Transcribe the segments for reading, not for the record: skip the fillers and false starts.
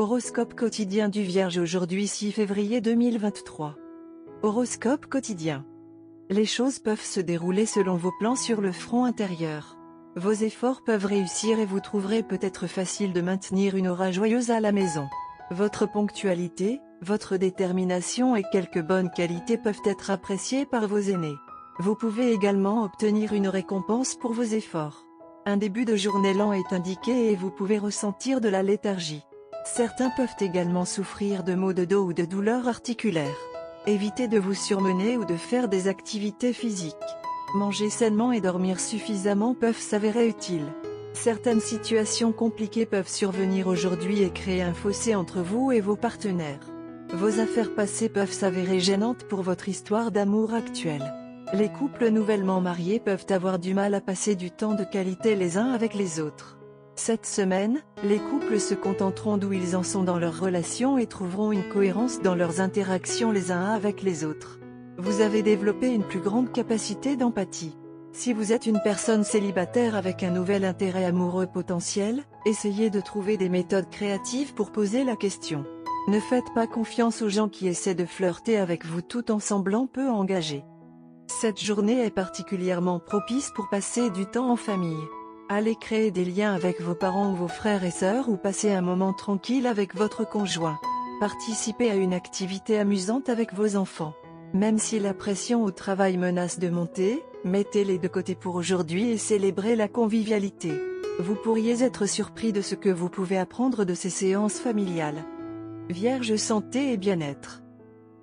Horoscope quotidien du Vierge aujourd'hui 6 février 2023. Horoscope quotidien. Les choses peuvent se dérouler selon vos plans sur le front intérieur. Vos efforts peuvent réussir et vous trouverez peut-être facile de maintenir une aura joyeuse à la maison. Votre ponctualité, votre détermination et quelques bonnes qualités peuvent être appréciées par vos aînés. Vous pouvez également obtenir une récompense pour vos efforts. Un début de journée lent est indiqué et vous pouvez ressentir de la léthargie. Certains peuvent également souffrir de maux de dos ou de douleurs articulaires. Évitez de vous surmener ou de faire des activités physiques. Manger sainement et dormir suffisamment peuvent s'avérer utiles. Certaines situations compliquées peuvent survenir aujourd'hui et créer un fossé entre vous et vos partenaires. Vos affaires passées peuvent s'avérer gênantes pour votre histoire d'amour actuelle. Les couples nouvellement mariés peuvent avoir du mal à passer du temps de qualité les uns avec les autres. Cette semaine, les couples se contenteront d'où ils en sont dans leur relation et trouveront une cohérence dans leurs interactions les uns avec les autres. Vous avez développé une plus grande capacité d'empathie. Si vous êtes une personne célibataire avec un nouvel intérêt amoureux potentiel, essayez de trouver des méthodes créatives pour poser la question. Ne faites pas confiance aux gens qui essaient de flirter avec vous tout en semblant peu engagés. Cette journée est particulièrement propice pour passer du temps en famille. Allez créer des liens avec vos parents ou vos frères et sœurs ou passez un moment tranquille avec votre conjoint. Participez à une activité amusante avec vos enfants. Même si la pression au travail menace de monter, mettez-les de côté pour aujourd'hui et célébrez la convivialité. Vous pourriez être surpris de ce que vous pouvez apprendre de ces séances familiales. Vierge santé et bien-être.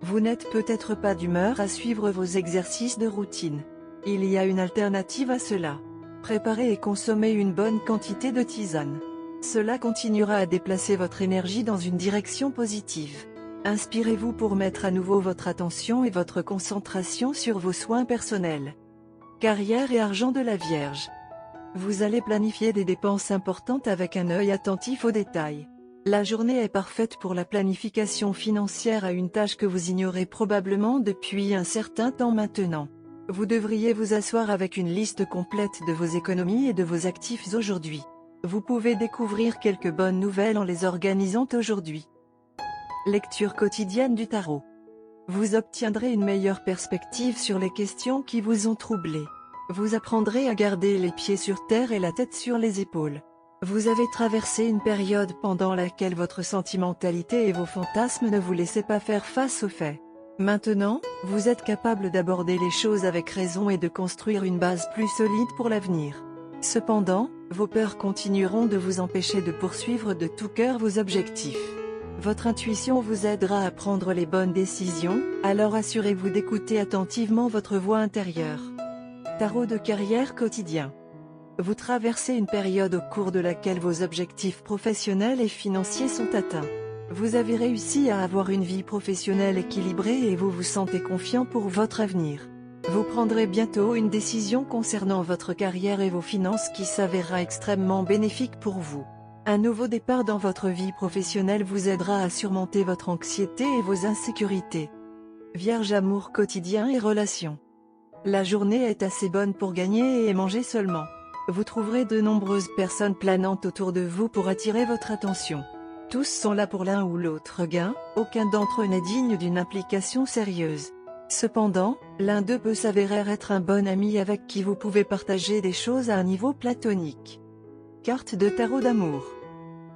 Vous n'êtes peut-être pas d'humeur à suivre vos exercices de routine. Il y a une alternative à cela. Préparez et consommez une bonne quantité de tisane. Cela continuera à déplacer votre énergie dans une direction positive. Inspirez-vous pour mettre à nouveau votre attention et votre concentration sur vos soins personnels. Carrière et argent de la Vierge. Vous allez planifier des dépenses importantes avec un œil attentif aux détails. La journée est parfaite pour la planification financière à une tâche que vous ignorez probablement depuis un certain temps maintenant. Vous devriez vous asseoir avec une liste complète de vos économies et de vos actifs aujourd'hui. Vous pouvez découvrir quelques bonnes nouvelles en les organisant aujourd'hui. Lecture quotidienne du tarot. Vous obtiendrez une meilleure perspective sur les questions qui vous ont troublé. Vous apprendrez à garder les pieds sur terre et la tête sur les épaules. Vous avez traversé une période pendant laquelle votre sentimentalité et vos fantasmes ne vous laissaient pas faire face aux faits. Maintenant, vous êtes capable d'aborder les choses avec raison et de construire une base plus solide pour l'avenir. Cependant, vos peurs continueront de vous empêcher de poursuivre de tout cœur vos objectifs. Votre intuition vous aidera à prendre les bonnes décisions, alors assurez-vous d'écouter attentivement votre voix intérieure. Tarot de carrière quotidien. Vous traversez une période au cours de laquelle vos objectifs professionnels et financiers sont atteints. Vous avez réussi à avoir une vie professionnelle équilibrée et vous vous sentez confiant pour votre avenir. Vous prendrez bientôt une décision concernant votre carrière et vos finances qui s'avérera extrêmement bénéfique pour vous. Un nouveau départ dans votre vie professionnelle vous aidera à surmonter votre anxiété et vos insécurités. Vierge amour quotidien et relations. La journée est assez bonne pour gagner et manger seulement. Vous trouverez de nombreuses personnes planantes autour de vous pour attirer votre attention. Tous sont là pour l'un ou l'autre gain, aucun d'entre eux n'est digne d'une implication sérieuse. Cependant, l'un d'eux peut s'avérer être un bon ami avec qui vous pouvez partager des choses à un niveau platonique. Carte de tarot d'amour.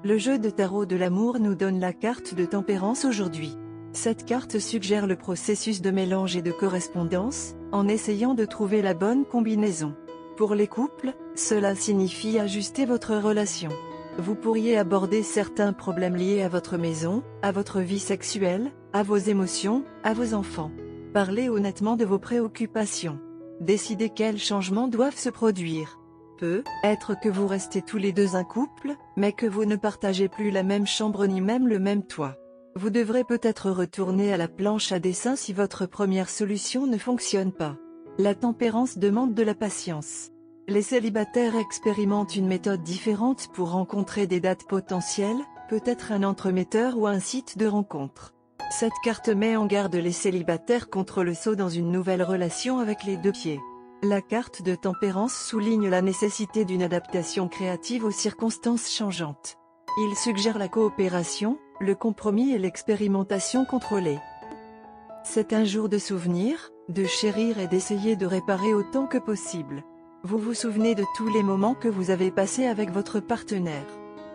Le jeu de tarot de l'amour nous donne la carte de tempérance aujourd'hui. Cette carte suggère le processus de mélange et de correspondance, en essayant de trouver la bonne combinaison. Pour les couples, cela signifie ajuster votre relation. Vous pourriez aborder certains problèmes liés à votre maison, à votre vie sexuelle, à vos émotions, à vos enfants. Parlez honnêtement de vos préoccupations. Décidez quels changements doivent se produire. Peut être que vous restez tous les deux un couple, mais que vous ne partagez plus la même chambre ni même le même toit. Vous devrez peut-être retourner à la planche à dessin si votre première solution ne fonctionne pas. La tempérance demande de la patience. Les célibataires expérimentent une méthode différente pour rencontrer des dates potentielles, peut-être un entremetteur ou un site de rencontre. Cette carte met en garde les célibataires contre le saut dans une nouvelle relation avec les deux pieds. La carte de tempérance souligne la nécessité d'une adaptation créative aux circonstances changeantes. Il suggère la coopération, le compromis et l'expérimentation contrôlée. C'est un jour de souvenir, de chérir et d'essayer de réparer autant que possible. Vous vous souvenez de tous les moments que vous avez passés avec votre partenaire.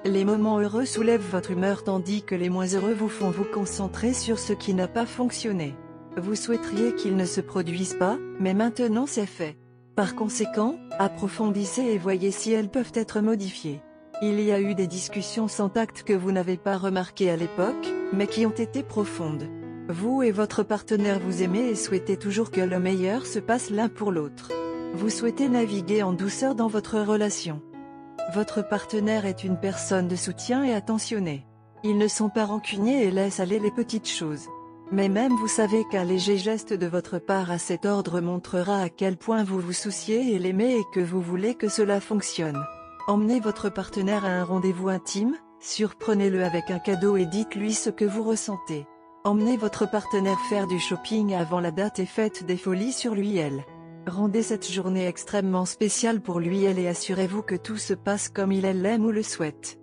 Les moments heureux soulèvent votre humeur tandis que les moins heureux vous font vous concentrer sur ce qui n'a pas fonctionné. Vous souhaiteriez qu'ils ne se produisent pas, mais maintenant c'est fait. Par conséquent, approfondissez et voyez si elles peuvent être modifiées. Il y a eu des discussions sans tact que vous n'avez pas remarquées à l'époque, mais qui ont été profondes. Vous et votre partenaire vous aimez et souhaitez toujours que le meilleur se passe l'un pour l'autre. Vous souhaitez naviguer en douceur dans votre relation. Votre partenaire est une personne de soutien et attentionnée. Ils ne sont pas rancuniers et laissent aller les petites choses. Mais même vous savez qu'un léger geste de votre part à cet ordre montrera à quel point vous vous souciez et l'aimez et que vous voulez que cela fonctionne. Emmenez votre partenaire à un rendez-vous intime, surprenez-le avec un cadeau et dites-lui ce que vous ressentez. Emmenez votre partenaire faire du shopping avant la date et faites des folies sur lui/elle. Rendez cette journée extrêmement spéciale pour lui/elle et assurez-vous que tout se passe comme il/elle l'aime ou le souhaite.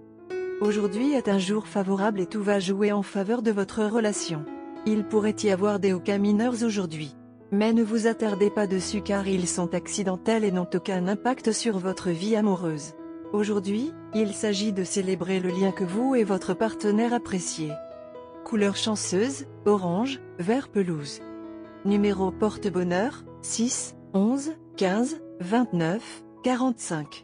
Aujourd'hui est un jour favorable et tout va jouer en faveur de votre relation. Il pourrait y avoir des hauts cas mineurs aujourd'hui. Mais ne vous attardez pas dessus car ils sont accidentels et n'ont aucun impact sur votre vie amoureuse. Aujourd'hui, il s'agit de célébrer le lien que vous et votre partenaire appréciez. Couleur chanceuse, orange, vert pelouse. Numéro porte-bonheur, 6, 11, 15, 29, 45.